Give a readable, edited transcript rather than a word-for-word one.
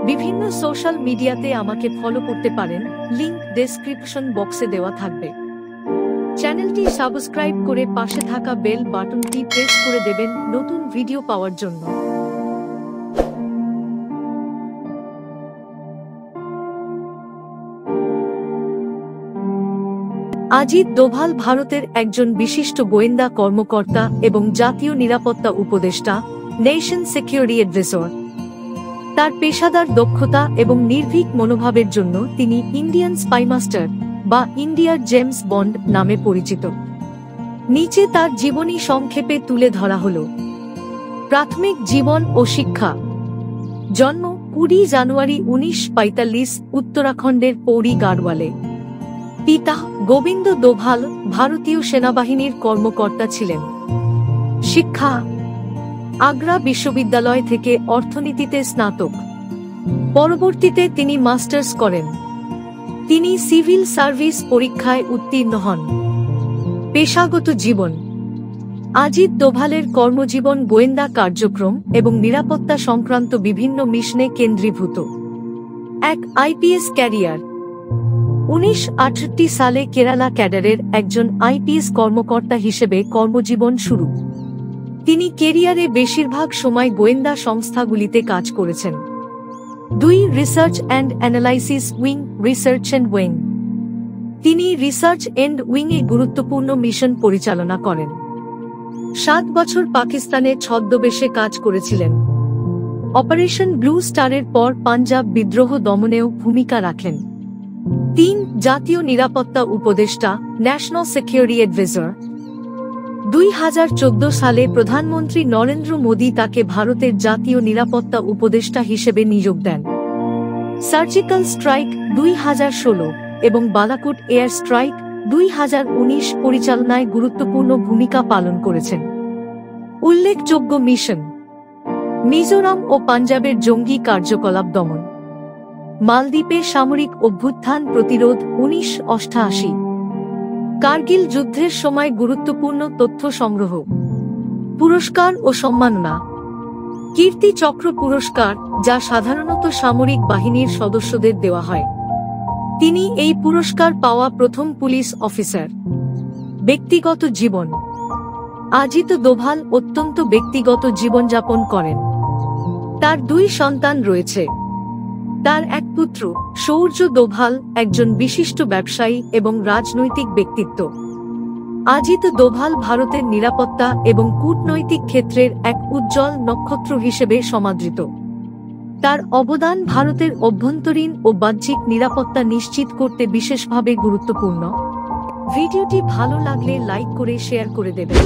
বিভিন্ন সোশ্যাল মিডিয়াতে আমাকে ফলো করতে পারেন, লিংক ডেসক্রিপশন বক্সে দেওয়া থাকবে। চ্যানেলটি সাবস্ক্রাইব করে পাশে থাকা বেল বাটনটি প্রেস করে দেবেন নতুন ভিডিও পাওয়ার জন্য। অজিত দোভাল ভারতের একজন বিশিষ্ট গোয়েন্দা কর্মকর্তা এবং জাতীয় নিরাপত্তা উপদেষ্টা, নেশন সিকিউরিটি অ্যাডভাইজার। তার পেশাদার দক্ষতা এবং নির্ভীক মনোভাবের জন্য তিনি ইন্ডিয়ান স্পাইমাস্টার বা ইন্ডিয়ার জেমস বন্ড নামে পরিচিত। নিচে তার জীবনী সংক্ষেপে তুলে ধরা হল। প্রাথমিক জীবন ও শিক্ষা। জন্ম 20 জানুয়ারি 1945 উত্তরাখণ্ডের পৌরি গাড়ওয়ালে। পিতা গোবিন্দ দোভাল ভারতীয় সেনাবাহিনীর কর্মকর্তা ছিলেন। শিক্ষা আগ্রা বিশ্ববিদ্যালয় থেকে অর্থনীতিতে স্নাতক। পরবর্তীতে তিনি মাস্টার্স করেন। তিনি সিভিল সার্ভিস পরীক্ষায় উত্তীর্ণ হন। পেশাগত জীবন। অজিত দোভালের কর্মজীবন গোয়েন্দা কার্যক্রম এবং নিরাপত্তা সংক্রান্ত বিভিন্ন মিশনে কেন্দ্রীভূত। এক আইপিএস ক্যারিয়ার। 1968 সালে কেরালা ক্যাডারের একজন আইপিএস কর্মকর্তা হিসেবে কর্মজীবন শুরু। তিনি কেরিয়ারে বেশিরভাগ সময় গোয়েন্দা সংস্থাগুলিতে কাজ করেছেন। 2 research and analysis wing, research and wing. তিনি রিসার্চ অ্যান্ড উইং-এ গুরুত্বপূর্ণ মিশন পরিচালনা করেন। 7 বছর পাকিস্তানে ছদ্মবেশে কাজ করেছিলেন। অপারেশন ব্লু স্টারের পর পাঞ্জাব বিদ্রোহ দমনেও ভূমিকা রাখেন। 3 জাতীয় নিরাপত্তা উপদেষ্টা, ন্যাশনাল সিকিউরিটি অ্যাডভাইজার। 2014 সালে প্রধানমন্ত্রী নরেন্দ্র মোদী তাকে ভারতের জাতীয় নিরাপত্তা উপদেষ্টা হিসেবে নিয়োগ দেন। সার্জিক্যাল স্ট্রাইক 2016 এবং বালাকোট এয়ার স্ট্রাইক 2019 পরিচালনায় গুরুত্বপূর্ণ ভূমিকা পালন করেছেন। উল্লেখযোগ্য মিশন: মিজোরাম ও পাঞ্জাবের জঙ্গি কার্যকলাপ দমন, মালদ্বীপে সামরিক অভ্যুত্থান প্রতিরোধ 1988, কার্গিল যুদ্ধের সময় গুরুত্বপূর্ণ তথ্য সংগ্রহ। পুরস্কার ও সম্মাননা: কীর্তি চক্র পুরস্কার, যা সাধারণত সামরিক বাহিনীর সদস্যদের দেওয়া হয়। তিনি এই পুরস্কার পাওয়া প্রথম পুলিশ অফিসার। ব্যক্তিগত জীবন। অজিত দোভাল অত্যন্ত ব্যক্তিগত জীবনযাপন করেন। তার 2 সন্তান রয়েছে। তার এক পুত্র, সৌর্য দোভাল, একজন বিশিষ্ট ব্যবসায়ী এবং রাজনৈতিক ব্যক্তিত্ব। অজিত দোভাল ভারতের নিরাপত্তা এবং কূটনৈতিক ক্ষেত্রের এক উজ্জ্বল নক্ষত্র হিসেবে সমাদৃত। তার অবদান ভারতের অভ্যন্তরীণ ও বাহ্যিক নিরাপত্তা নিশ্চিত করতে বিশেষভাবে গুরুত্বপূর্ণ। ভিডিওটি ভালো লাগলে লাইক করে শেয়ার করে দেবেন।